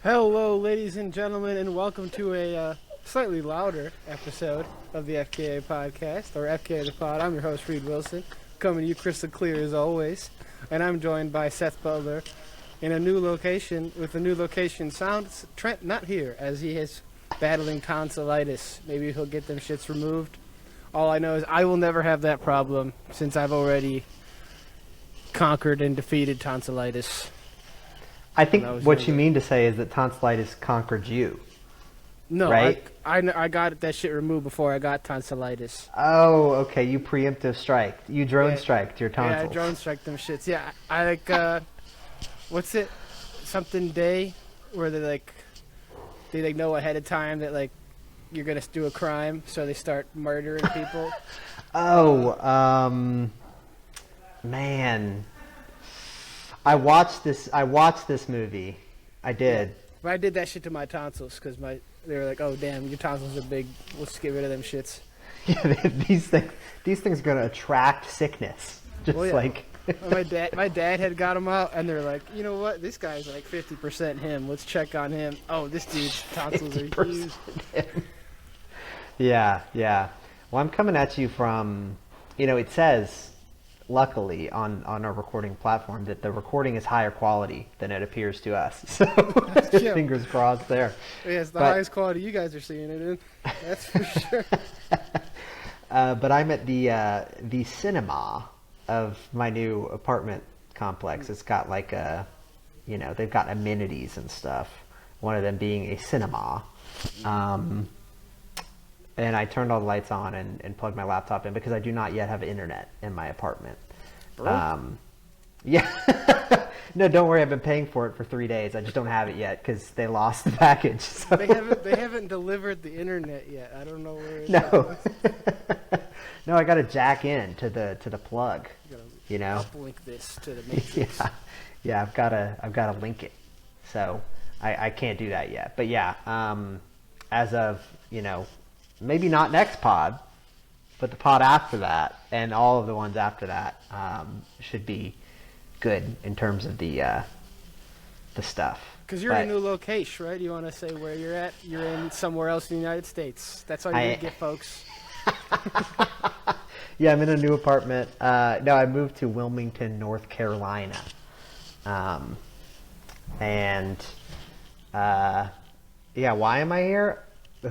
Hello, ladies and gentlemen, and welcome to a slightly louder episode of the FKA podcast, or FKA the Pod. I'm your host, Reed Wilson, coming to you crystal clear as always, and I'm joined by Seth Butler in a new location with a new location sound. Trent not here, as he is battling tonsillitis. Maybe he'll get them shits removed. All I know is I will never have that problem since I've already conquered and defeated tonsillitis. I think what you mean to say is that tonsillitis conquered you. No, right? I got that shit removed before I got tonsillitis. Oh, okay. You preemptive strike. You drone striked your tonsils. Yeah, I drone strike them shits. Yeah, I like, what's it? Something day where they know ahead of time that, like, you're going to do a crime, so they start murdering people. Man. I watched this movie. I did. Yeah. But I did that shit to my tonsils because they were like, "Oh damn, your tonsils are big. Let's get rid of them shits." Yeah, these things are gonna attract sickness. Just like my dad had got them out, and they're like, "You know what? This guy's like 50% him. Let's check on him." Oh, this dude's tonsils are huge. Yeah. Well, I'm coming at you from, it says, luckily on our recording platform, that the recording is higher quality than it appears to us. So fingers crossed there. Yeah, it's the highest quality you guys are seeing it in. That's for sure. But I'm at the cinema of my new apartment complex. It's got like they've got amenities and stuff. One of them being a cinema. And I turned all the lights on and plugged my laptop in because I do not yet have internet in my apartment. Yeah. No, don't worry. I've been paying for it for 3 days. I just don't have it yet because they lost the package. So. They haven't delivered the internet yet. I don't know where it's at. No, I got to jack in to the plug. You know. Uplink this to the matrix. Yeah. I've got to link it. So I can't do that yet. But yeah, as of maybe not next pod, but the pod after that, and all of the ones after that should be good in terms of the stuff. Because you're in a new location, right? You want to say where you're at? You're in somewhere else in the United States. That's all you need to get, folks. Yeah, I'm in a new apartment. No, I moved to Wilmington, North Carolina. Why am I here?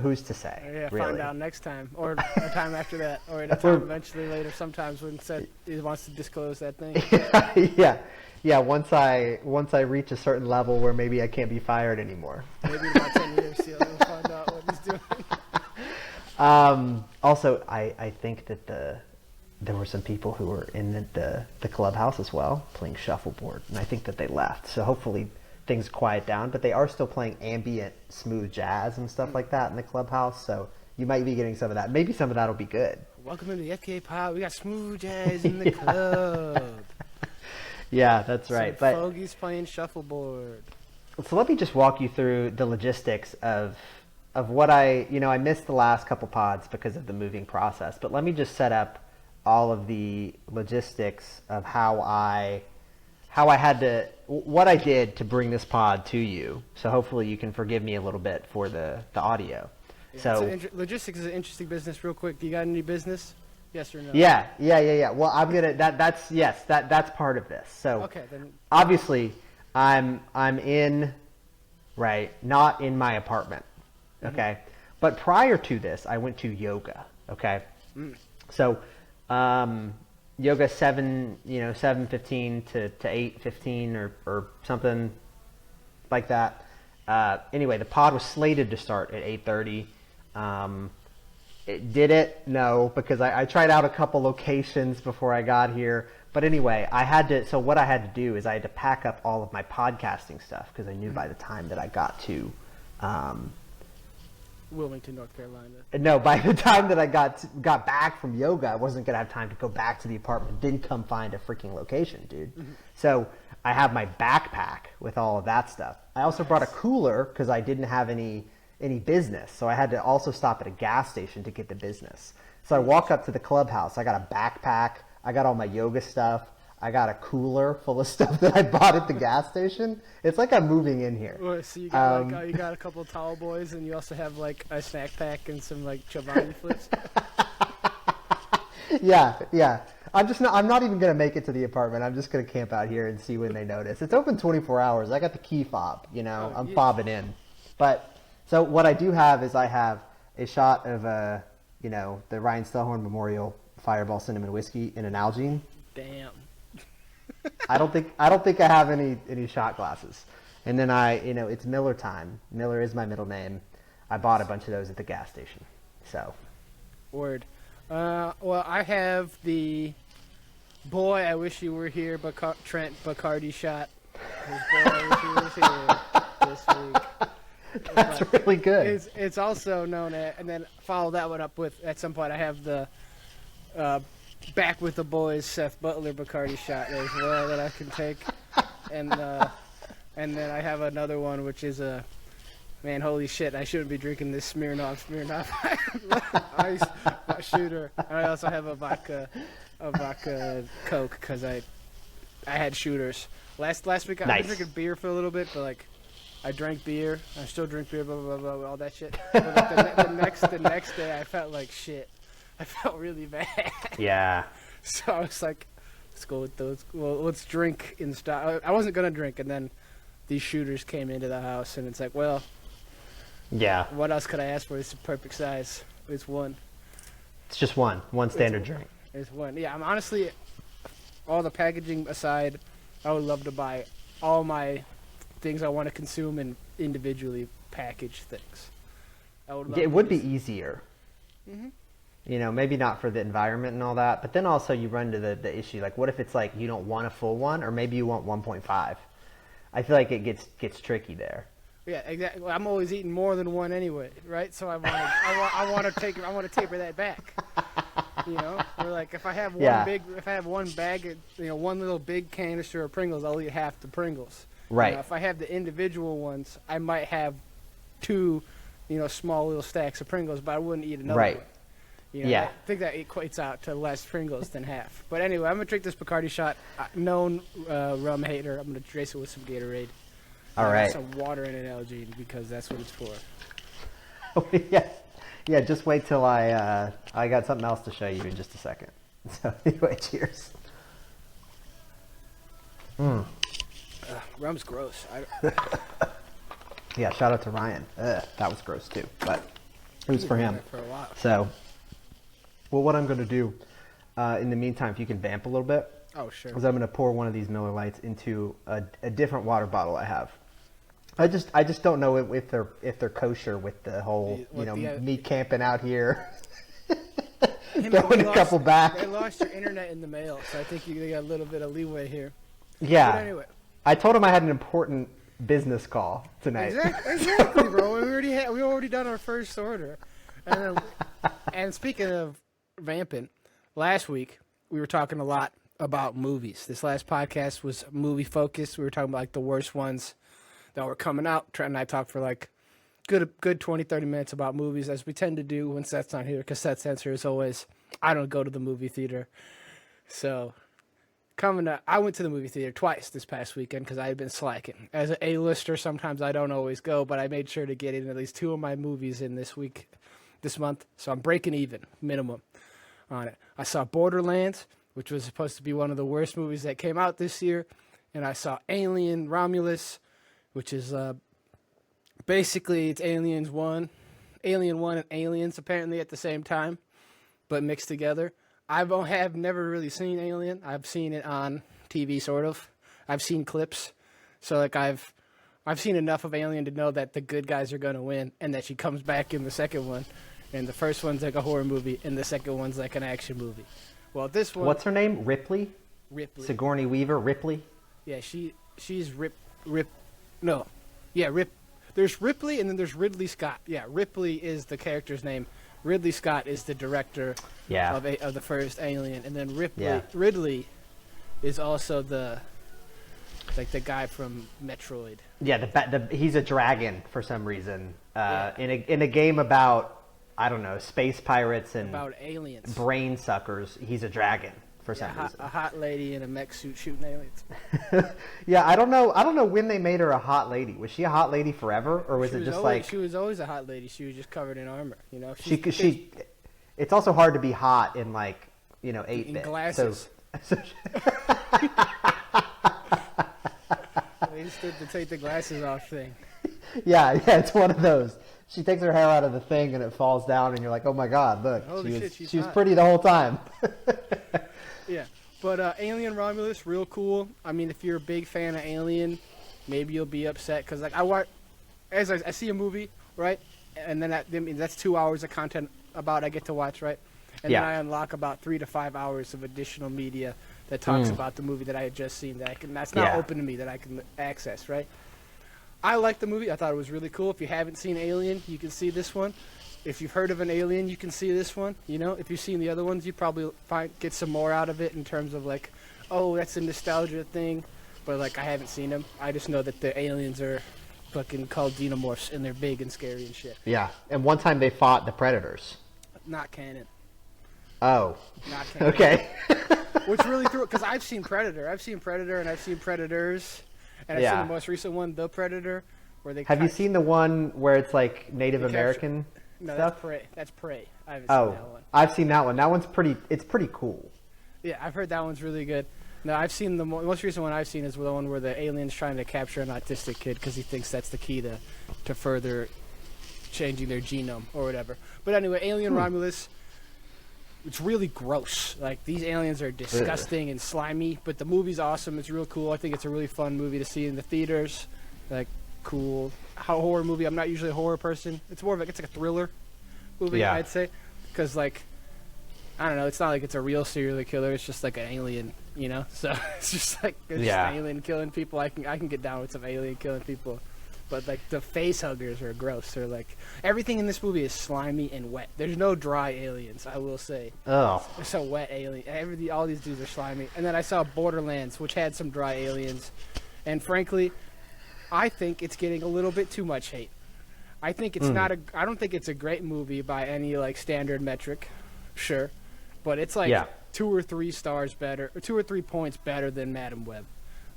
Who's to say? Yeah, really? Find out next time, or a time after that, or at a time eventually later. Sometimes when Seth wants to disclose that thing. Yeah. Once I reach a certain level where maybe I can't be fired anymore. Maybe in about 10 years, he'll find out what he's doing. Also, I think that there were some people who were in the clubhouse as well playing shuffleboard, and I think that they left. So hopefully things quiet down, but they are still playing ambient smooth jazz and stuff like that in the clubhouse, so you might be getting some of that. Maybe some of that will be good. Welcome to the FKA Pod. We got smooth jazz in the club. Yeah, that's right. But fogies playing shuffleboard. So let me just walk you through the logistics of what I missed the last couple pods because of the moving process, but let me just set up all of the logistics of what I did to bring this pod to you. So hopefully you can forgive me a little bit for the audio. Yeah, so logistics is an interesting business. Real quick, do you got any business? Yes or no? Yeah. Well, I'm gonna. That's part of this. So okay, then obviously I'm in, right? Not in my apartment. Okay, but prior to this, I went to yoga. Okay, so yoga 7:15 to 8:15 or something like that. Anyway, the pod was slated to start at 8:30. Did it? No, because I tried out a couple locations before I got here. But anyway, so what I had to do is I had to pack up all of my podcasting stuff because I knew by the time that I got to Wilmington, North Carolina. No, by the time that I got back from yoga, I wasn't going to have time to go back to the apartment. Didn't come find a freaking location, dude. So I have my backpack with all of that stuff. I also brought a cooler because I didn't have any business. So I had to also stop at a gas station to get the business. So I walk up to the clubhouse. I got a backpack. I got all my yoga stuff. I got a cooler full of stuff that I bought at the gas station. It's like I'm moving in here. Well, so you got you got a couple of tall boys, and you also have like a snack pack and some like Chobani flips. Yeah. I'm not even gonna make it to the apartment. I'm just gonna camp out here and see when they notice. It's open 24 hours. I got the key fob. I'm fobbing in. But so what I do have is I have a shot of the Ryan Stellhorn Memorial Fireball Cinnamon Whiskey in an Algene. Damn. I don't think I have any shot glasses. And then it's Miller time. Miller is my middle name. I bought a bunch of those at the gas station. So. Word. Well, I have the boy I wish you were here, Trent Bacardi shot. His boy I wish you was here this week. That's really good. It's also known as, and then follow that one up with, at some point I have the Back with the Boys Seth Butler Bacardi shot as well that I can take. And then I have another one which is man, holy shit, I shouldn't be drinking this Smirnoff ice shooter. And I also have a vodka Coke because I had shooters. Last week I've been drinking beer for a little bit, but like I drank beer, I still drink beer, blah blah blah, all that shit. But like, the next day I felt like shit. I felt really bad. Yeah. So I was like, let's go with those. Well, let's drink in style. I wasn't gonna drink, and then these shooters came into the house, and it's like, well, yeah. What else could I ask for? It's the perfect size. It's one. It's just one standard drink. It's one. Yeah. I'm honestly, all the packaging aside, I would love to buy all my things I want to consume and individually package things. I would love it would be easier. Mm-hmm. Maybe not for the environment and all that, but then also you run to the issue, like what if it's like you don't want a full one, or maybe you want 1.5? I feel like it gets tricky there. Yeah, exactly. I'm always eating more than one anyway, right? So I want to taper that back. Or like if I have one bag, one little big canister of Pringles, I'll eat half the Pringles. Right. If I have the individual ones, I might have two, small little stacks of Pringles, but I wouldn't eat another one. Yeah. I think that equates out to less Pringles than half. But anyway, I'm going to drink this Bacardi shot. Known rum hater. I'm going to trace it with some Gatorade. All right. Some water in an Algene because that's what it's for. Yeah, just wait till I got something else to show you in just a second. So anyway, cheers. Rum's gross. Yeah, shout out to Ryan. That was gross too, but it was for him. For a while. So, well, what I'm going to do in the meantime, if you can vamp a little bit. Oh, sure. Is I'm going to pour one of these Miller Lights into a different water bottle I have. I just don't know if they're kosher with the whole me camping out here. Throwing a couple back. They lost your internet in the mail, so I think you got a little bit of leeway here. Yeah. But anyway, I told him I had an important business call tonight. Exactly, bro. We already done our first order. And speaking of vamping, last week we were talking a lot about movies. This last podcast was movie focused. We were talking about like the worst ones that were coming out. Trent and I talked for like good 20, 30 minutes about movies, as we tend to do when Seth's not here, because Seth's answer is always, I don't go to the movie theater. So I went to the movie theater twice this past weekend because I had been slacking. As an A-lister, sometimes I don't always go, but I made sure to get in at least 2 of my movies in this month. So I'm breaking even, minimum, on it. I saw Borderlands, which was supposed to be one of the worst movies that came out this year. And I saw Alien Romulus, which is basically it's Alien 1 and Aliens apparently at the same time, but mixed together. I have never really seen Alien. I've seen it on TV, sort of. I've seen clips. So like I've seen enough of Alien to know that the good guys are going to win and that she comes back in the second one. And the first one's like a horror movie and the second one's like an action movie. Well, this one... What's her name? Ripley? Sigourney Weaver? Ripley? Yeah, she's Rip... No. Yeah, There's Ripley and then there's Ridley Scott. Yeah, Ripley is the character's name. Ridley Scott is the director of the first Alien, and then Ridley is also the guy from Metroid. Yeah, he's a dragon for some reason. In a game about, I don't know, space pirates and about aliens, brain suckers. He's a dragon for some reason. A hot lady in a mech suit shooting aliens. Yeah, I don't know when they made her a hot lady. Was she a hot lady forever, or was it just like she was always a hot lady? She was just covered in armor, you know. She. It's also hard to be hot in 8-bit. In glasses. They just did the take the glasses off thing. Yeah, it's one of those. She takes her hair out of the thing and it falls down, and you're like, oh my god, look, she was pretty the whole time. Yeah, but Alien Romulus, real cool. I mean, if you're a big fan of Alien, maybe you'll be upset because I see a movie, right, and then that's 2 hours of content I get to watch, right, and then I unlock about 3 to 5 hours of additional media that talks about the movie that I had just seen that's not open to me that I can access, right. I liked the movie. I thought it was really cool. If you haven't seen Alien, you can see this one. If you've heard of an Alien, you can see this one. You know, if you've seen the other ones, you probably get some more out of it in terms of that's a nostalgia thing. But I haven't seen them. I just know that the aliens are fucking called Xenomorphs, and they're big and scary and shit. Yeah, and one time they fought the Predators. Not canon. Oh. Not canon. Okay. Which really threw it, because I've seen Predator. I've seen Predator, and I've seen Predators. And I've seen the most recent one, The Predator, where they. Have you seen the one where it's Native American No, stuff? that's Prey. That's Prey. I haven't seen that one. I've seen that one. That one's pretty. It's pretty cool. Yeah, I've heard that one's really good. No, I've seen the most recent one I've seen is the one where the alien's trying to capture an autistic kid because he thinks that's the key to further changing their genome or whatever. But anyway, Alien Romulus. It's really gross. These aliens are disgusting and slimy, but the movie's awesome. It's real cool. I think it's a really fun movie to see in the theaters. Cool. Horror movie. I'm not usually a horror person. It's more of it's like a thriller movie, I'd say. Because, I don't know, it's not like it's a real serial killer. It's just like an alien, you know? So it's just just an alien killing people. I can get down with some alien killing people. But the face huggers are gross. They're everything in this movie is slimy and wet. There's no dry aliens, I will say. Oh. They're so wet alien. All these dudes are slimy. And then I saw Borderlands, which had some dry aliens. And frankly, I think it's getting a little bit too much hate. I think it's I don't think it's a great movie by any standard metric. Sure. But it's 2 or 3 stars better, or 2 or 3 points better than Madam Web.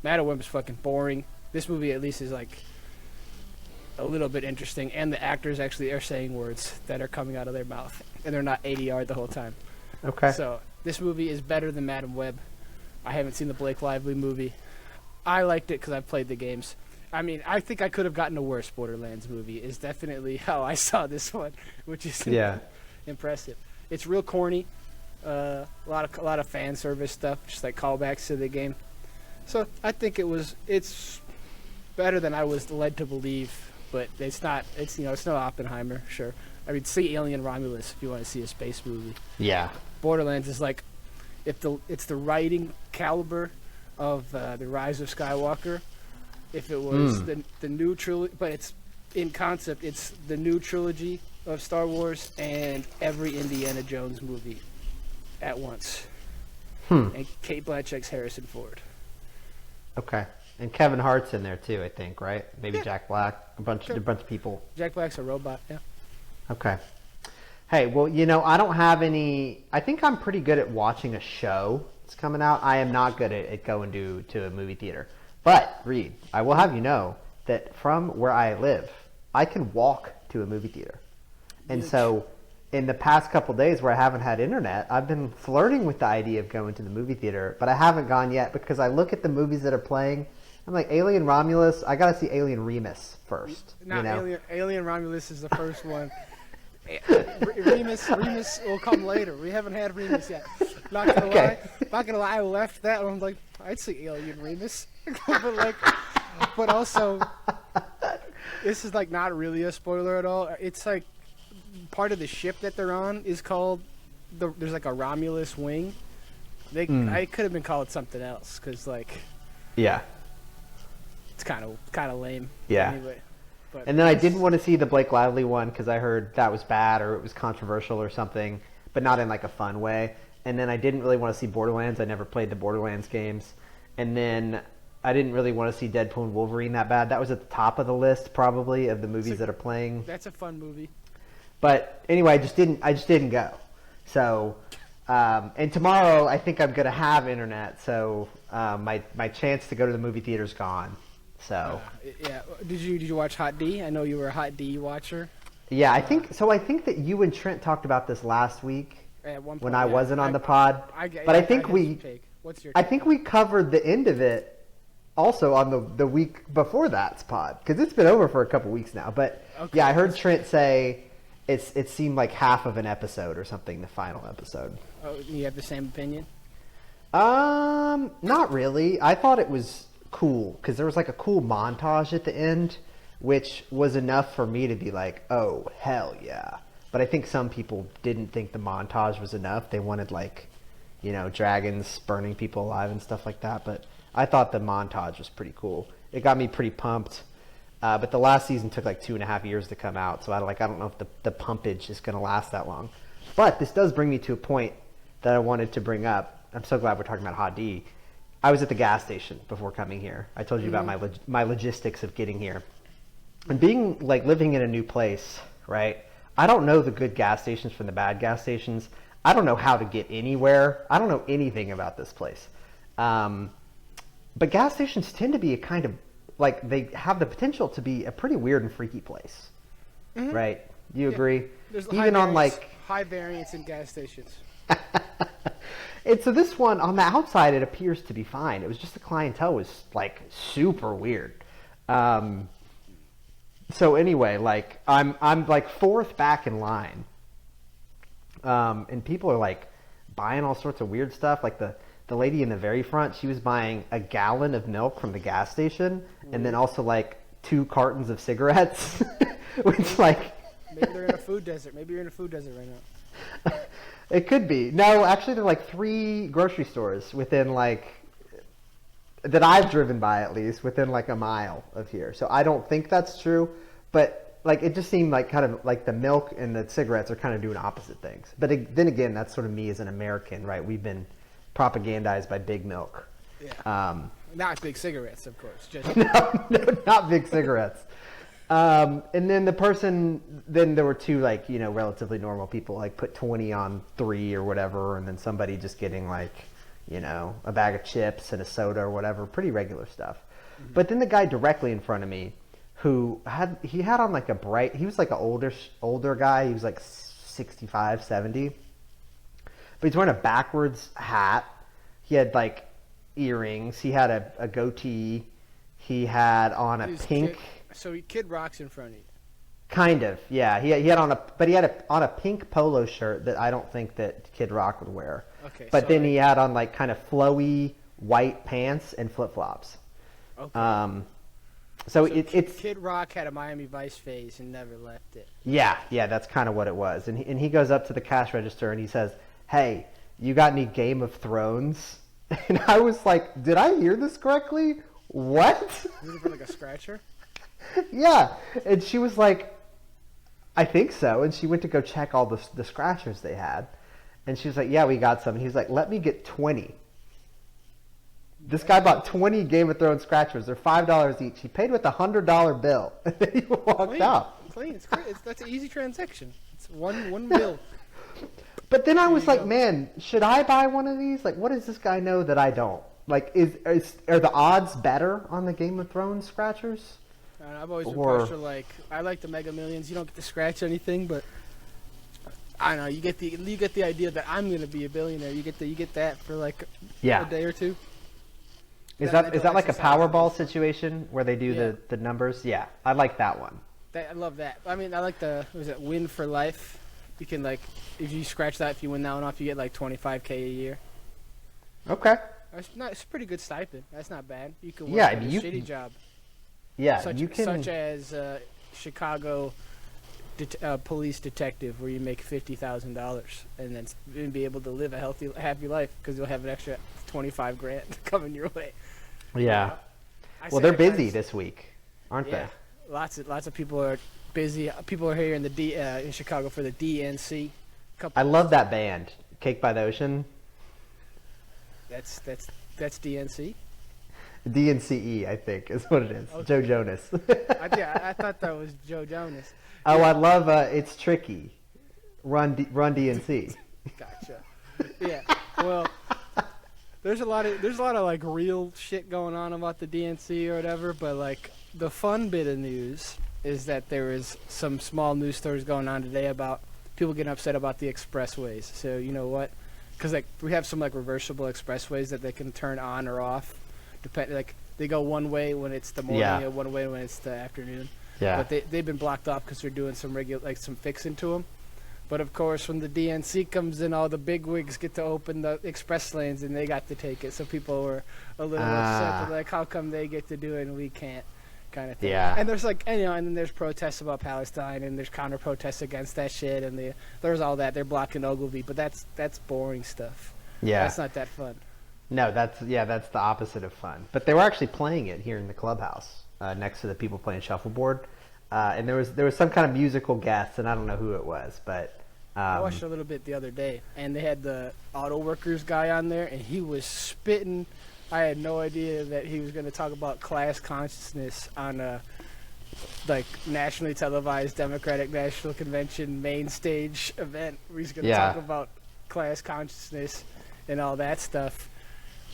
Madam Web is fucking boring. This movie at least is a little bit interesting, and the actors actually are saying words that are coming out of their mouth, and they're not ADR the whole time. Okay. So this movie is better than Madam Web. I haven't seen the Blake Lively movie. I liked it because I've played the games. I mean, I think I could have gotten a worse Borderlands movie. Is definitely how I saw this one, which is impressive. It's real corny, a lot of fan service stuff, just callbacks to the game. So I think it's better than I was led to believe. But it's not. It's no Oppenheimer. Sure. I mean, see Alien Romulus if you want to see a space movie. Yeah. Borderlands is it's the writing caliber of the Rise of Skywalker. If it was the new trilogy, but it's in concept, it's the new trilogy of Star Wars and every Indiana Jones movie at once. And Kate Blanchett's Harrison Ford. Okay. And Kevin Hart's in there too, I think, right? Maybe Jack Black, a bunch of people. Jack Black's a robot, yeah. Okay. Hey, well, I don't have any. I think I'm pretty good at watching a show that's coming out. I am not good at going to a movie theater. But Reed, I will have you know that from where I live, I can walk to a movie theater, and so in the past couple days where I haven't had internet, I've been flirting with the idea of going to the movie theater, but I haven't gone yet because I look at the movies that are playing. I'm like, Alien Romulus, I gotta see Alien Remus first. Alien Romulus is the first one. Remus will come later. We haven't had Remus yet. Not gonna lie, I left that and I'm like, I'd see Alien Remus. but also, this is not really a spoiler at all. It's part of the ship that they're on is called, there's a Romulus wing. I could have been called something else because yeah. It's kind of lame. Yeah. Anyway, and then I didn't want to see the Blake Lively one because I heard that was bad or it was controversial or something, but not in a fun way. And then I didn't really want to see Borderlands. I never played the Borderlands games. And then I didn't really want to see Deadpool and Wolverine that bad. That was at the top of the list probably of the movies that are playing. That's a fun movie. But anyway, I just didn't go. So And tomorrow, I think I'm gonna have internet, so my chance to go to the movie theater's gone. So yeah. Did you watch Hot D? I know you were a Hot D watcher. yeah, I think so. I think that you and Trent talked about this last week At one point, when I wasn't on the pod. But I think What's your? I think we covered the end of it also on the week before that's pod because it's been over for a couple weeks now. But Okay. yeah, I heard Trent say it seemed like half of an episode or something. The final episode. Oh, you have the same opinion? Not really. I thought it was cool because there was like a cool montage at the end, which was enough for me to be like, oh, hell yeah. But I think some people didn't think the montage was enough. They wanted like, dragons burning people alive and stuff like that. But I thought the montage was pretty cool. It got me pretty pumped. But the last season took like 2.5 years to come out. So I don't know if the pumpage is going to last that long. But this does bring me to a point that I wanted to bring up. I'm so glad we're talking about Hot D. I was at the gas station before coming here. I told you about my logistics of getting here. And being like living in a new place, right? I don't know the good gas stations from the bad gas stations. I don't know how to get anywhere. I don't know anything about this place. But gas stations tend to be a kind of like they have the potential to be a pretty weird and freaky place, right? Do you agree? There's even on like high variance in gas stations. And so this one on the outside, it appears to be fine. It was just the clientele was like super weird. So anyway, like I'm like fourth back in line, and people are like buying all sorts of weird stuff. Like the lady in the very front, she was buying a gallon of milk from the gas station, and then also like 2 cartons of cigarettes, which like maybe they're in a food desert. Maybe you're in a food desert right now. It could be. No, actually, there are like 3 grocery stores within like that I've driven by at least within like a mile of here. So I don't think that's true, but like it just seemed like kind of like the milk and the cigarettes are kind of doing opposite things. But then again, that's sort of me as an American, right? We've been propagandized by big milk. Yeah. Not big cigarettes, of course. Just no, not big cigarettes. And then then there were 2 like, relatively normal people like put 20 on 3 or whatever. And then somebody just getting like, a bag of chips and a soda or whatever, pretty regular stuff. Mm-hmm. But then the guy directly in front of me who had on like he was like an older guy. He was like 65, 70, but he's wearing a backwards hat. He had like earrings. He had a goatee. He had on a pink. So Kid Rock's in front of you. Kind of, yeah. He had on a pink polo shirt that I don't think that Kid Rock would wear. Okay. But then he had on like kind of flowy white pants and flip flops. Okay. So it's Kid Rock had a Miami Vice phase and never left it. Yeah, that's kind of what it was. And he goes up to the cash register and he says, "Hey, you got any Game of Thrones?" And I was like, "Did I hear this correctly? What?" Was it for like a scratcher? Yeah, and she was like, "I think so." And she went to go check all the scratchers they had, and she was like, "Yeah, we got some." And he's like, "Let me get 20." This guy bought 20 Game of Thrones scratchers. They're $5 each. He paid with a $100 bill, and then he walked out. Clean. That's an easy transaction. It's one bill. But then I was like, man, should I buy one of these? Like, what does this guy know that I don't? Like, are the odds better on the Game of Thrones scratchers? I've always been partial. Like, I like the Mega Millions. You don't get to scratch anything, but I don't know. You get the idea that I'm gonna be a billionaire. You get that for like a day or two. Is that like a Powerball situation where they do the numbers? Yeah, I like that one. I love that. I mean, I like win for life. You can like, if you scratch that, if you win that one off, you get like $25K a year. Okay. It's a pretty good stipend. That's not bad. You can work a shitty job. Yeah, such as Chicago police detective, where you make $50,000 and then be able to live a healthy, happy life because you'll have an extra $25,000 coming your way. Yeah. Well, they're busy this week, aren't they? Lots of people are busy. People are here in Chicago for the DNC. I love that band, Cake by the Ocean. That's DNC. DNCE, I think, is what it is. Okay. Joe Jonas. I thought that was Joe Jonas. Oh, I love It's Tricky. Run DNC. Gotcha. Yeah. Well, there's a lot of like real shit going on about the DNC or whatever, but like the fun bit of news is that there is some small news stories going on today about people getting upset about the expressways. So you know what? Because like we have some like reversible expressways that they can turn on or off, like they go one way when it's the morning and one way when it's the afternoon. Yeah. But they've been blocked off because they're doing some fixing to them. But of course, when the DNC comes in, all the bigwigs get to open the express lanes, and they got to take it. So people were a little upset, like, how come they get to do it and we can't, kind of thing. Yeah. And there's like, and then there's protests about Palestine, and there's counter protests against that shit, and there's all that. They're blocking Ogilvy, but that's boring stuff. Yeah. That's not that fun. No, that's the opposite of fun. But they were actually playing it here in the clubhouse next to the people playing shuffleboard. And there was some kind of musical guest, and I don't know who it was, but I watched a little bit the other day, and they had the auto workers guy on there, and he was spitting. I had no idea that he was going to talk about class consciousness on a like nationally televised Democratic National Convention main stage event where he's going to talk about class consciousness and all that stuff.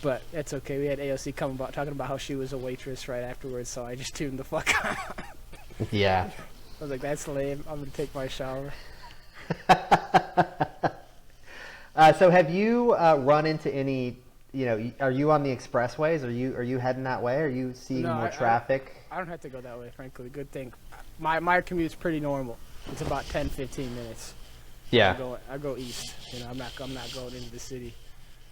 But that's okay. We had AOC talking about how she was a waitress right afterwards, so I just tuned the fuck out. Yeah. I was like, that's lame. I'm going to take my shower. So have you run into any, are you on the expressways? Are you heading that way? Are you seeing more traffic? I don't have to go that way, frankly. Good thing. My commute's pretty normal. It's about 10-15 minutes. Yeah. I go east. I'm not going into the city.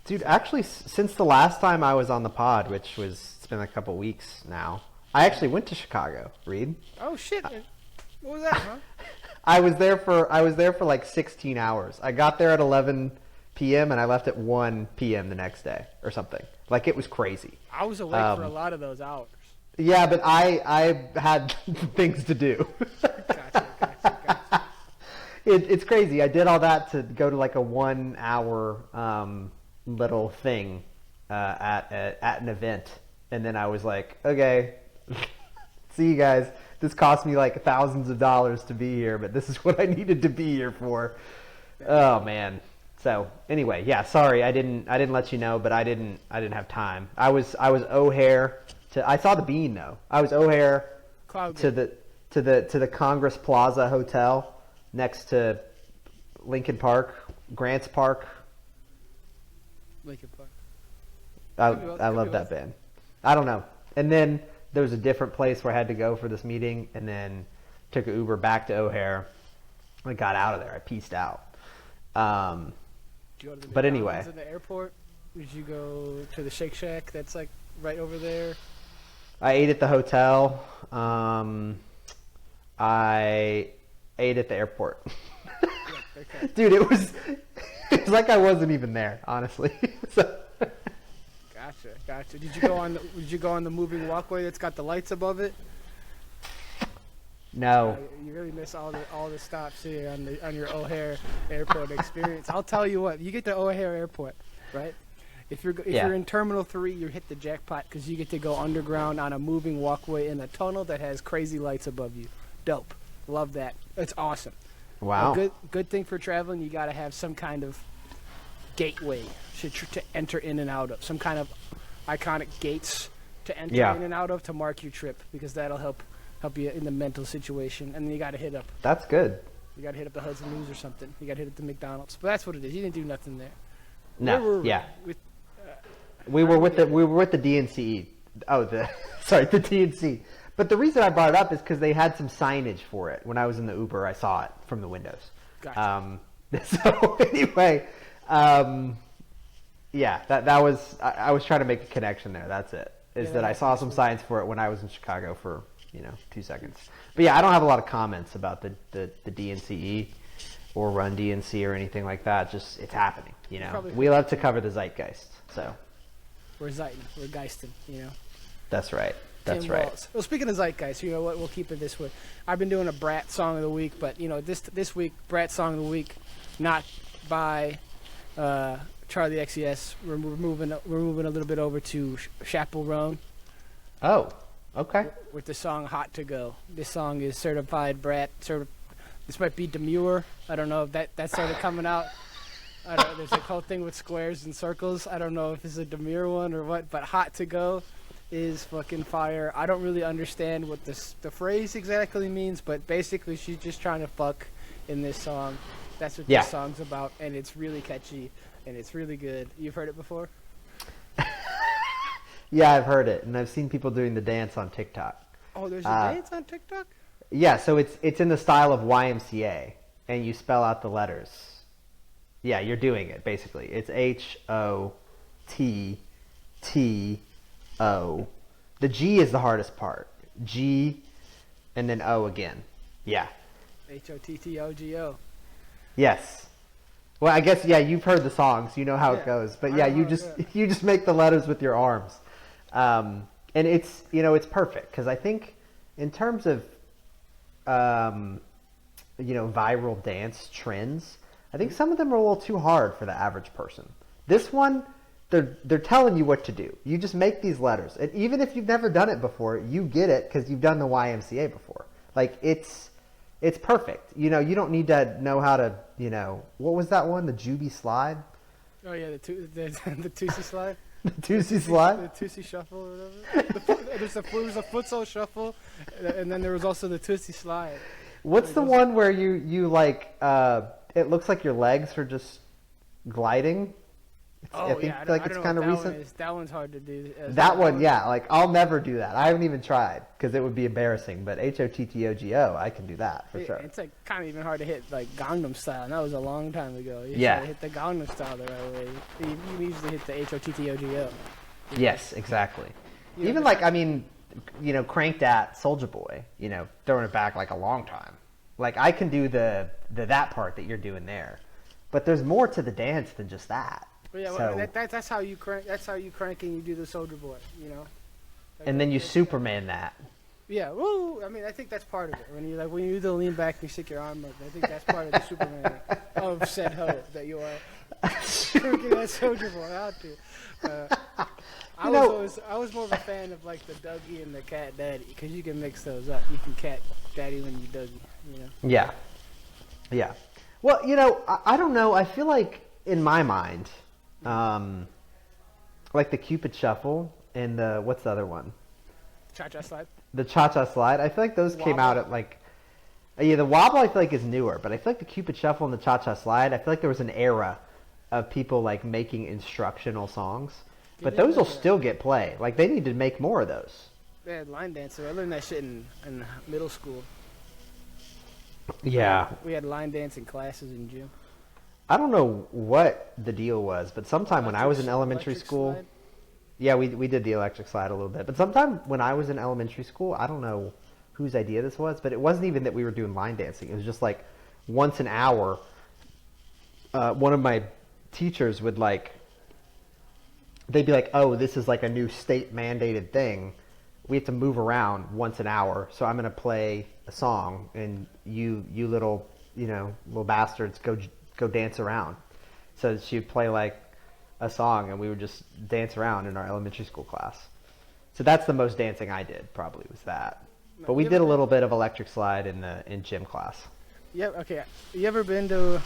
Dude, actually, since the last time I was on the pod, which it's been a couple weeks now, I actually went to Chicago, Reed. Oh shit! What was that, huh? I was there for like 16 hours. I got there at 11 p.m. and I left at 1 p.m. the next day or something. Like, it was crazy. I was awake for a lot of those hours. Yeah, but I had things to do. Gotcha. It's crazy. I did all that to go to like a 1 hour little thing at an event, and then I was like, okay, see you guys. This cost me like thousands of dollars to be here, but this is what I needed to be here for. Oh man. So anyway, yeah, sorry, I didn't let you know, but I didn't have time. I was O'Hare I saw the Bean though. I was O'Hare to the Congress Plaza Hotel next to Lincoln Park, Grants Park. Lincoln Park. I love that band. I don't know. And then there was a different place where I had to go for this meeting, and then took an Uber back to O'Hare. I got out of there. I peaced out. Did you go to the but anyway, at the airport? Did you go to the Shake Shack that's like right over there? I ate at the hotel. I ate at the airport. Yeah, okay. Dude, it was like I wasn't even there, honestly. So. Gotcha. Did you go on the moving walkway that's got the lights above it? No. You really miss all the stops here on your O'Hare Airport experience. I'll tell you what, you get to O'Hare Airport, right? If you're in Terminal 3, you hit the jackpot because you get to go underground on a moving walkway in a tunnel that has crazy lights above you. Dope. Love that. It's awesome. Wow. A good thing for traveling, you got to have some kind of gateway to enter in and out of. Some kind of iconic gates to enter in and out of to mark your trip, because that'll help you in the mental situation. And then you got to hit up. That's good. You got to hit up the Hudson News or something. You got to hit up the McDonald's. But that's what it is. You didn't do nothing there. No. We were with the DNC. Oh, the DNC. But the reason I brought it up is because they had some signage for it. When I was in the Uber, I saw it from the windows. Gotcha. So anyway, yeah, that was, I was trying to make a connection there. That's it. That I saw some signs for it when I was in Chicago for 2 seconds. But yeah, I don't have a lot of comments about the DNCE or Run DNC or anything like that. Just, it's happening. We love to cover the zeitgeist. So we're zeiting, we're geisting. That's right. That's Tim right. Walz. Well, speaking of zeitgeist, you know what? We'll keep it this way. I've been doing a Brat song of the week, but this week, Brat song of the week, not by Charlie XCS. We're moving a little bit over to Chaperone. Oh, okay. With the song "HOTTOGO." This song is certified Brat. This might be demure. I don't know if that started coming out. I don't. There's a whole thing with squares and circles. I don't know if it's a Demir one or what, but "Hot to Go" is fucking fire. I don't really understand what the phrase exactly means, but basically she's just trying to fuck in this song. That's what this song's about, and it's really catchy and it's really good. You've heard it before? Yeah, I've heard it, and I've seen people doing the dance on TikTok. Oh, there's a dance on TikTok? Yeah, so it's in the style of YMCA, and you spell out the letters. Yeah, you're doing it, basically. It's HOTTO. The G is the hardest part. G, and then O again. Yeah. HOTTOGO. Yes. Well, I guess, yeah, you've heard the songs. You know how it goes. But yeah, you just make the letters with your arms. And it's, it's perfect. Because I think in terms of, viral dance trends, I think some of them are a little too hard for the average person. This one, they're telling you what to do. You just make these letters. And even if you've never done it before, you get it because you've done the YMCA before. Like, it's perfect. You don't need to know how to, what was that one? The Juby slide? Oh, yeah, the Tootsie slide. The Tootsie slide? The Tootsie shuffle or whatever. There was a futsal shuffle, and then there was also the Tootsie slide. What's the one where you like, it looks like your legs are just gliding? I think it's kind of recent. That one's hard to do. That one, yeah. Like, I'll never do that. I haven't even tried because it would be embarrassing. But HOTTOGO, I can do that for sure. It's like kind of even hard to hit like Gangnam Style. And that was a long time ago. You yeah. hit the Gangnam Style the right way. You usually hit the HOTTOGO. Yes, exactly. Even like, Cranked At Soulja Boy, throwing it back like a long time. Like, I can do that part that you're doing there. But there's more to the dance than just that. Well, yeah, so, that's how you crank. That's how you crank and you do the Soulja Boy, Like, and then you Superman that. Yeah, woo! I think that's part of it. When you do the lean back and you stick your arm up, I think that's part of the Superman of said hoe that you are cranking that Soulja Boy out to. I was more of a fan of like the Dougie and the Cat Daddy because you can mix those up. You can Cat Daddy when you Dougie, Yeah. Yeah. Well, I don't know. I feel like in my mind. Like the Cupid Shuffle and what's the other one? Cha-Cha Slide. The Cha-Cha Slide. I feel like those came out at like, the Wobble I feel like is newer, but I feel like the Cupid Shuffle and the Cha-Cha Slide, I feel like there was an era of people like making instructional songs, but those will still get play. Like, they need to make more of those. They had line dancing. I learned that shit in middle school. Yeah. We had line dancing classes in gym. I don't know what the deal was, but sometime when I was in elementary school, slide? Yeah, we did the electric slide a little bit. But sometime when I was in elementary school, I don't know whose idea this was, but it wasn't even that we were doing line dancing. It was just like once an hour, one of my teachers would they'd be like, oh, this is like a new state mandated thing. We have to move around once an hour. So I'm going to play a song and you little, little bastards go dance around. So she would play like a song and we would just dance around in our elementary school class. So that's the most dancing I did, probably, was that. But we did a little bit of electric slide in gym class. Yeah, okay. You ever been to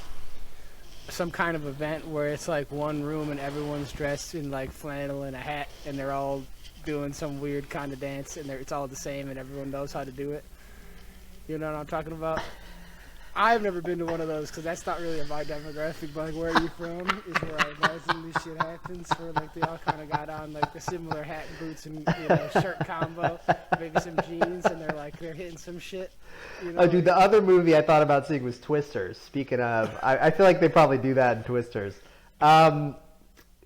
some kind of event where it's like one room and everyone's dressed in like flannel and a hat and they're all doing some weird kind of dance and it's all the same and everyone knows how to do it? You know what I'm talking about? I've never been to one of those because that's not really my demographic, but like, where are you from is where I imagine this shit happens, where like they all kind of got on like the similar hat and boots and shirt combo, maybe some jeans, and they're hitting some shit. Oh, dude, the other movie I thought about seeing was Twisters. Speaking of, I feel like they probably do that in Twisters. I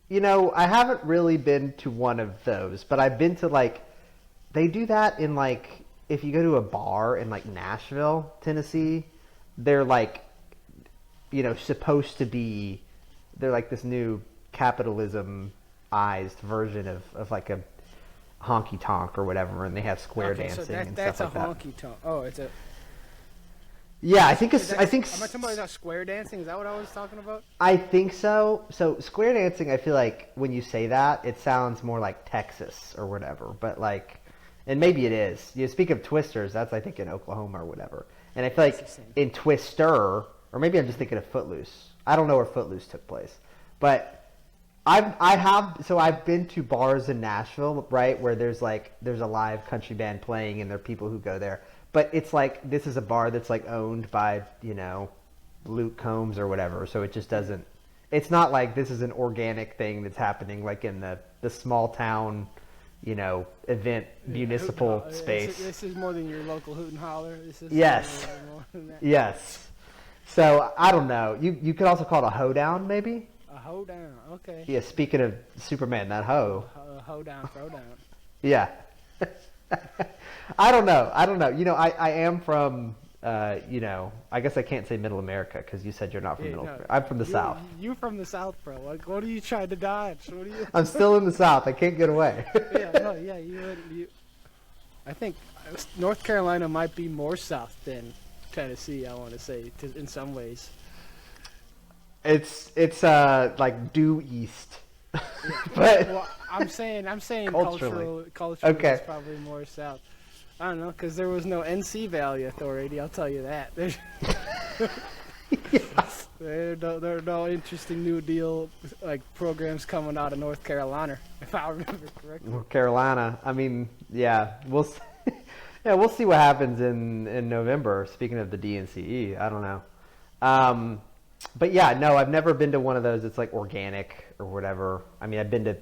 haven't really been to one of those, but I've been to they do that in if you go to a bar in Nashville, Tennessee. They're supposed to be, they're like this new capitalism-ized version of like a honky tonk or whatever, and they have square dancing and stuff like that. That's a honky tonk. Oh, it's a. Yeah, I think am I talking about square dancing? Is that what I was talking about? I think so. So square dancing, I feel like when you say that, it sounds more like Texas or whatever, but and maybe it is. Speak of Twisters, that's I think in Oklahoma or whatever. And I feel like in Twister, or maybe I'm just thinking of Footloose. I don't know where Footloose took place, but I've been to bars in Nashville, right, where there's a live country band playing and there are people who go there. But it's like this is a bar that's like owned by, Luke Combs or whatever, so it just doesn't. It's not like this is an organic thing that's happening like in the small town, event municipal space. This is more than your local hoot and holler. This is yes. More than that. Yes. So I don't know. You could also call it a hoedown, maybe. A hoedown. Okay. Yeah. Speaking of Superman, that hoe. Hoedown, throwdown. Yeah. I don't know. I am from. I guess I can't say Middle America because you said you're not from Middle America. I'm from the South. You're from the South, bro. Like, what are you trying to dodge? What are you? I'm still in the South. I can't get away. You. I think North Carolina might be more South than Tennessee. I want to say, in some ways. It's like due east. But well, I'm saying culturally okay. It's probably more South. I don't know, because there was no NC Valley Authority, I'll tell you that. There are no interesting New Deal programs coming out of North Carolina, if I remember correctly. North Carolina. I mean, yeah, we'll see. Yeah, we'll see what happens in November. Speaking of the DNCE, I don't know. But yeah, no, I've never been to one of those that's like organic or whatever. I mean, I've been to,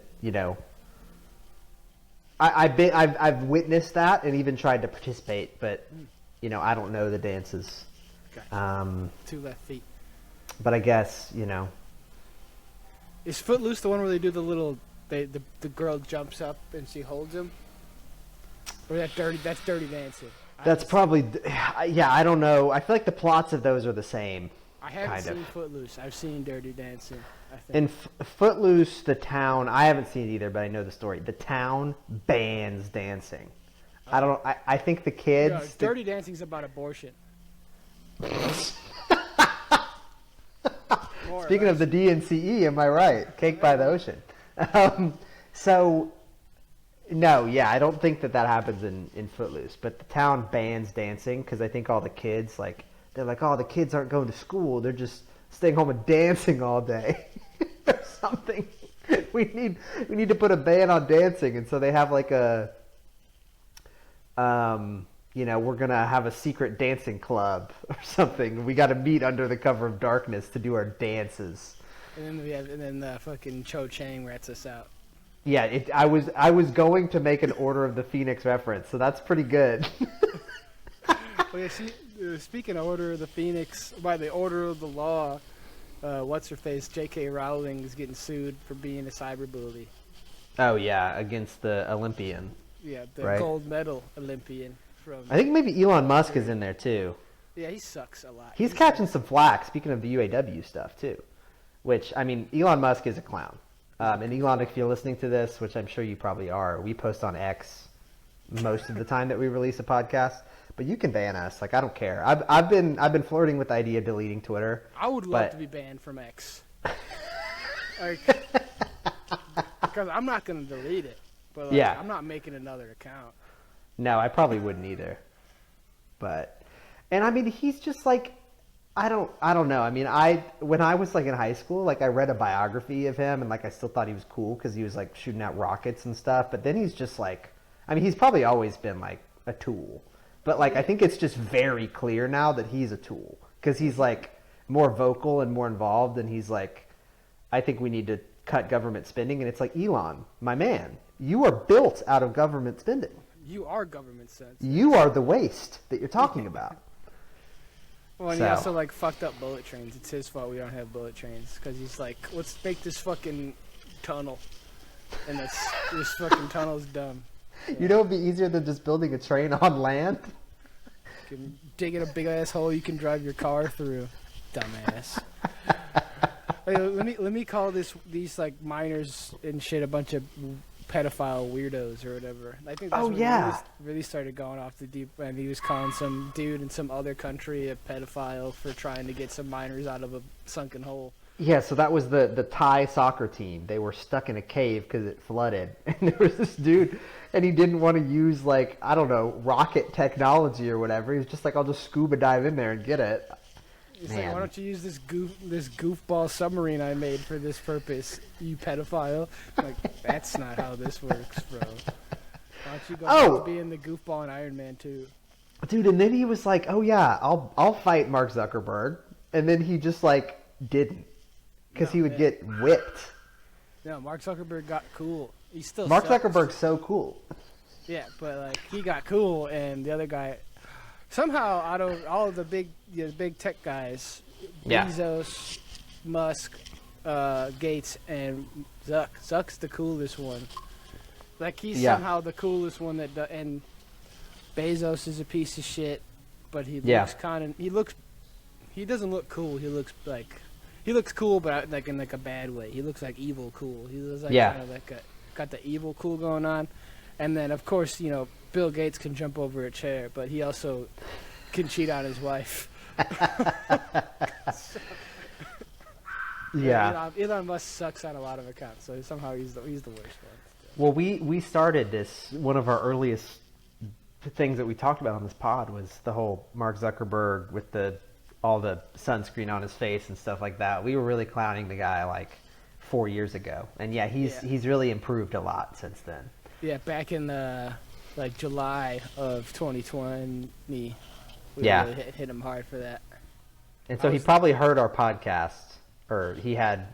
I've witnessed that and even tried to participate, but I don't know the dances. Gotcha. 2 left feet. But I guess is Footloose the one where they do the little the girl jumps up and she holds him, or that's Dirty Dancing? That's probably I don't know. I feel like the plots of those are the same. I haven't seen Footloose. I've seen Dirty Dancing. I think. In Footloose, the town, I haven't seen it either, but I know the story. The town bans dancing. I think the kids. Dirty Dancing's about abortion. Speaking of the DNCE, am I right? Cake by the ocean. So, no, yeah, I don't think that happens in Footloose. But the town bans dancing because I think all the kids, they're like, oh, the kids aren't going to school. They're just staying home and dancing all day or something. We need to put a ban on dancing. And so they have we're going to have a secret dancing club or something. We got to meet under the cover of darkness to do our dances. And then fucking Cho Chang rats us out. Yeah, I was going to make an Order of the Phoenix reference, so that's pretty good. Well, yeah, speaking of Order of the Phoenix, by the order of the law, what's her face? J.K. Rowling is getting sued for being a cyberbully. Oh yeah, against the Olympian. Yeah, the right? gold medal Olympian from. I think maybe Elon Musk is in there too. Yeah, he sucks a lot. He's catching some flack. Speaking of the UAW stuff too, which I mean, Elon Musk is a clown. And Elon, if you're listening to this, which I'm sure you probably are, we post on X most of the time that we release a podcast. But you can ban us. I don't care. I've been flirting with the idea of deleting Twitter. I would love to be banned from X. Because I'm not going to delete it. But I'm not making another account. No, I probably wouldn't either. And I mean, he's just I don't know. I mean, when I was in high school, I read a biography of him and I still thought he was cool because he was shooting out rockets and stuff. But then he's just I mean, he's probably always been a tool. But I think it's just very clear now that he's a tool because he's more vocal and more involved. And he's I think we need to cut government spending. And it's Elon, my man, you are built out of government spending. You are government sense. You are the waste that you're talking about. Well, and he also fucked up bullet trains. It's his fault we don't have bullet trains because he's let's make this fucking tunnel, and this fucking tunnel's dumb. Yeah. You know, it'd be easier than just building a train on land. You can dig in a big ass hole you can drive your car through, dumbass. Let me call these miners and shit a bunch of pedophile weirdos or whatever. I think that's when really started going off the deep end. He was calling some dude in some other country a pedophile for trying to get some miners out of a sunken hole. Yeah, so that was the Thai soccer team. They were stuck in a cave because it flooded. And there was this dude, and he didn't want to use, I don't know, rocket technology or whatever. He was just I'll just scuba dive in there and get it. He's like, why don't you use this goofball submarine I made for this purpose, you pedophile? Like, that's not how this works, bro. Why don't you go back to being the goofball in Iron Man 2? Dude, and then he was like, "Oh yeah, I'll fight Mark Zuckerberg," and then he just like didn't, because he would get whipped. No, Mark Zuckerberg got cool. He still Mark sucks. Zuckerberg's so cool. Yeah, but like he got cool, and the other guy somehow out of all of the big tech guys, Bezos, Musk, Gates, and Zuck's the coolest one. Like he's somehow the coolest one and Bezos is a piece of shit, but he looks he doesn't look cool. He looks cool, but like in like a bad way. He looks like evil cool. He looks like kind of like got the evil cool going on. And then of course, Bill Gates can jump over a chair, but he also can cheat on his wife. Elon Musk sucks on a lot of accounts, so somehow he's the worst one. Well, we started this, one of our earliest things that we talked about on this pod was the whole Mark Zuckerberg with all the sunscreen on his face and stuff like that. We were really clowning the guy like 4 years ago, and he's really improved a lot since then. Yeah, back in July of 2020, we really hit him hard for that. And so he probably heard our podcast, or he had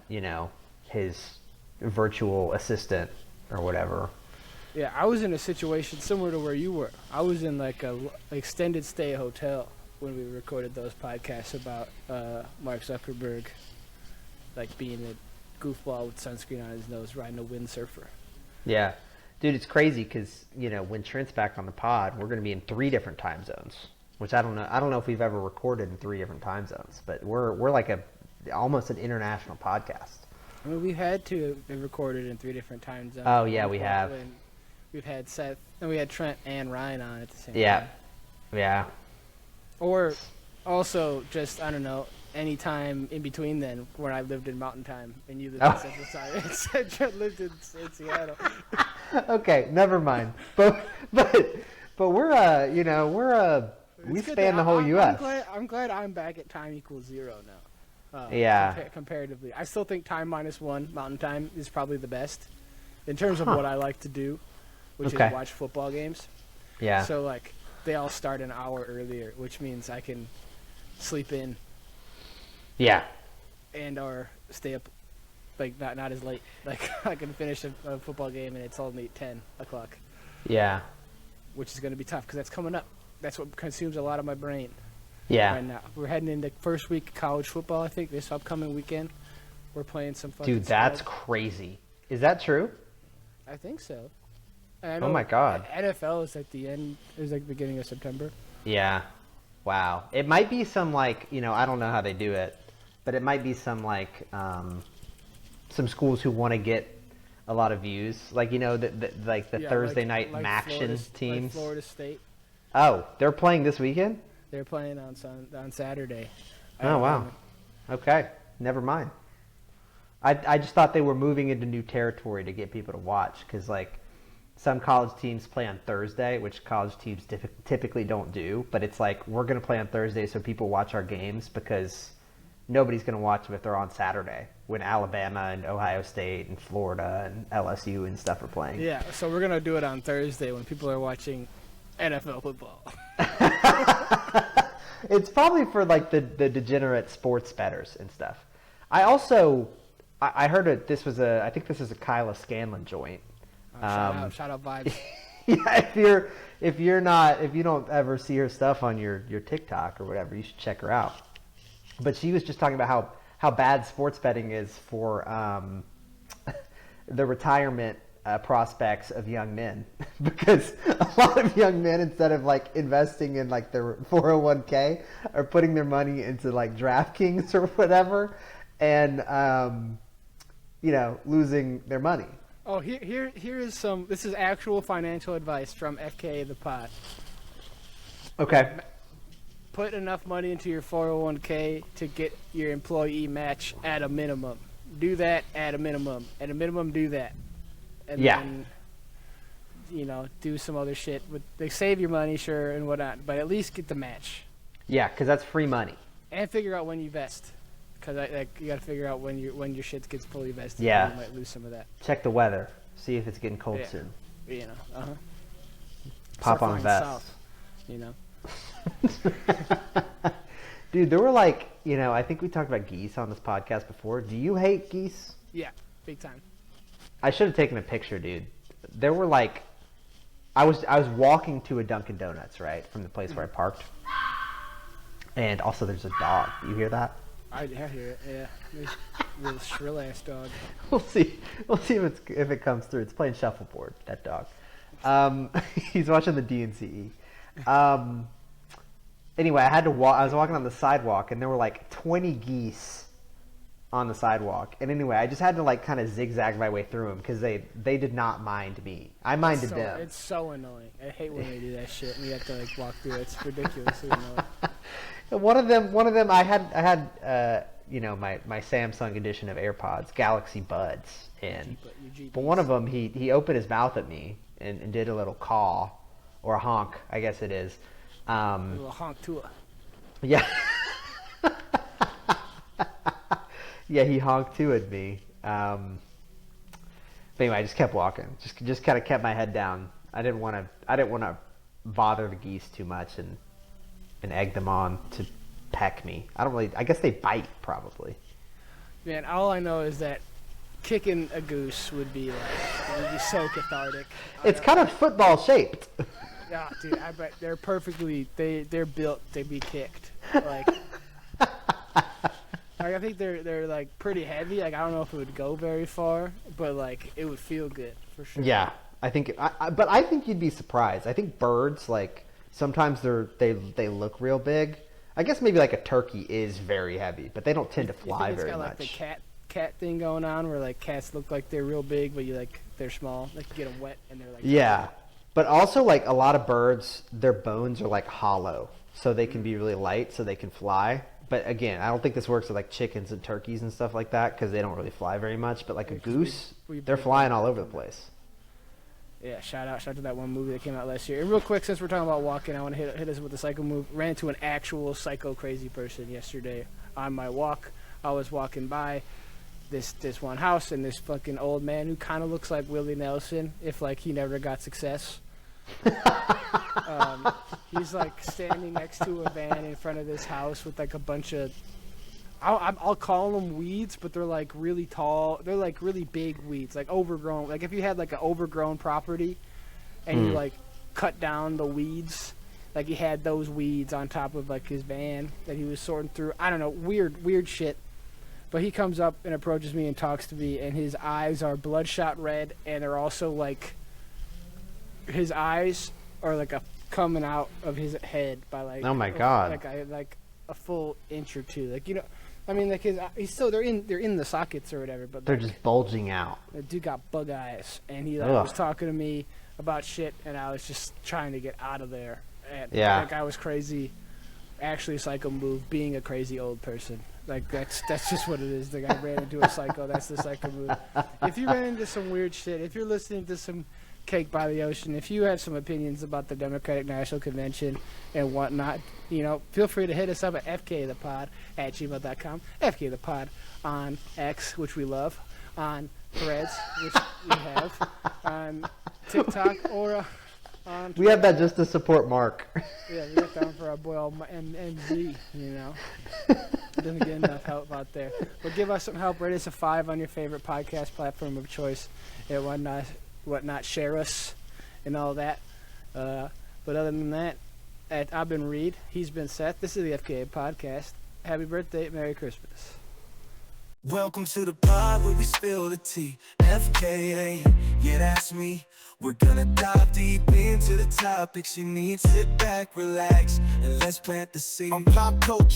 his virtual assistant or whatever. Yeah, I was in a situation similar to where you were. I was in like a extended stay hotel when we recorded those podcasts about Mark Zuckerberg, like being a goofball with sunscreen on his nose, riding a windsurfer. Yeah, dude, it's crazy because when Trent's back on the pod, we're going to be in 3 different time zones, which I don't know if we've ever recorded in 3 different time zones, but we're like almost an international podcast. I mean, we've had to be recorded in 3 different time zones. Oh yeah, we have. We've had Seth, and we had Trent and Ryan on at the same time. Yeah. Or also just, I don't know, any time in between then when I lived in Mountain Time and you lived in Central Time. And Trent lived in Seattle. Okay, never mind. But we're we span the whole U.S. I'm glad I'm back at time equals 0 now. Comparatively. I still think time -1, Mountain Time, is probably the best in terms of what I like to do, which is watch football games. Yeah. So, like, they all start an hour earlier, which means I can sleep in. Yeah. And or stay up, like, not as late. Like, I can finish a football game and it's only 10 o'clock. Yeah. Which is going to be tough because that's coming up. That's what consumes a lot of my brain. Yeah. Right now. We're heading into first week of college football, I think, this upcoming weekend. We're playing some fucking Dude, that's crazy. Is that true? I think so. Oh my God. NFL is at the end, is like the beginning of September. Yeah. Wow. It might be some I don't know how they do it, but it might be some some schools who want to get a lot of views. Like, the Thursday night Maction teams. Like Florida State. Oh, they're playing this weekend? They're playing on Saturday. Oh, wow. Okay. Never mind. I just thought they were moving into new territory to get people to watch because, some college teams play on Thursday, which college teams typically don't do. But it's like, we're going to play on Thursday so people watch our games because nobody's going to watch them if they're on Saturday when Alabama and Ohio State and Florida and LSU and stuff are playing. Yeah, so we're going to do it on Thursday when people are watching NFL football. It's probably for the degenerate sports bettors and stuff. I heard I think this is a Kyla Scanlon joint. Shout out vibes. Yeah, if you don't ever see her stuff on your TikTok or whatever, you should check her out. But she was just talking about how bad sports betting is for the retirement prospects of young men, because a lot of young men, instead of investing in their 401k, are putting their money into DraftKings or whatever, and losing their money. Oh, here is some. This is actual financial advice from FKAthePod. Okay. Put enough money into your 401k to get your employee match at a minimum. Do that at a minimum. At a minimum, do that. And then, do some other shit. They save your money, sure, and whatnot, but at least get the match. Yeah, because that's free money. And figure out when you vest, because you got to figure out when your shit gets fully vested. Yeah. You might lose some of that. Check the weather. See if it's getting cold soon. You know. Pop Start on a flying vest. south, you know. Dude, there were like, I think we talked about geese on this podcast before. Do you hate geese? Yeah, big time. I should have taken a picture, dude. There were like, I was walking to a Dunkin' Donuts, right, from the place where I parked. And also there's a dog. You hear that? I hear it, yeah. There's a little shrill ass dog. We'll see if it comes through. It's playing shuffleboard, that dog. He's watching the DNC. Anyway, I was walking on the sidewalk, and there were like 20 geese on the sidewalk. And anyway, I just had to like kind of zigzag my way through them because they did not mind me. I minded them. It's so annoying. I hate when they do that shit and you have to like walk through it. It's ridiculously annoying. One of them, I had my Samsung edition of AirPods, Galaxy Buds, in. But one of them, he opened his mouth at me and did a little caw, or a honk, I guess it is. A little honk to it. Yeah. Yeah, he honked to at me. But anyway, I just kept walking. Just kind of kept my head down. I didn't want to bother the geese too much and egg them on to peck me. I guess they bite probably. Man, all I know is that kicking a goose would be so cathartic. It's kind of football shaped. Yeah, dude, I bet they're built to be kicked. I think they're like pretty heavy. Like I don't know if it would go very far, but like it would feel good for sure. Yeah, I think. But I think you'd be surprised. I think birds like sometimes they look real big. I guess maybe like a turkey is very heavy, but they don't tend to fly very much. It's got like the cat thing going on, where like cats look like they're real big, but they're small. Like you get them wet and they're like. Yeah, but also like a lot of birds, their bones are like hollow, so they can be really light, so they can fly. But again, I don't think this works with like chickens and turkeys and stuff like that because they don't really fly very much. But like a goose, they're flying all over the place. Yeah, shout out to that one movie that came out last year. And real quick, since we're talking about walking, I want to hit us with the psycho move. Ran into an actual psycho crazy person yesterday on my walk. I was walking by this one house, and this fucking old man who kind of looks like Willie Nelson if like he never got success. He's like standing next to a van in front of this house with like a bunch of I'll call them weeds, but they're like really tall. They're like really big weeds, like overgrown. Like if you had like an overgrown property and you like cut down the weeds, like he had those weeds on top of like his van that he was sorting through. I don't know, weird shit. But he comes up and approaches me and talks to me, and his eyes are bloodshot red, and they're also like his eyes are like coming out of his head by like oh my god, like a full inch or two. Like I mean, like they're in the sockets or whatever, but they're like, just bulging out. The dude got bug eyes, and he was talking to me about shit, and I was just trying to get out of there. And like I was crazy, actually psycho move, being a crazy old person. Like that's just what it is. Like I ran into a psycho. That's the psycho move. If you ran into some weird shit, if you're listening to some Cake by the Ocean, if you have some opinions about the Democratic National Convention and whatnot, feel free to hit us up at FKAthePod at gmail.com. FKAthePod on X, which we love, on Threads, which we have, on TikTok, or on Twitter. We have that just to support Mark. Yeah, we got that one for our boy MZ, Doesn't get enough help out there. But give us some help. Rate us a 5 on your favorite podcast platform of choice and whatnot, share us and all that. But other than that, I've been Reed. He's been Seth. This is the FKA Podcast. Happy birthday. Merry Christmas. Welcome to the pod where we spill the tea. FKA, yeah, that's me. We're gonna dive deep into the topics you need. Sit back, relax, and let's plant the seed. On pop culture.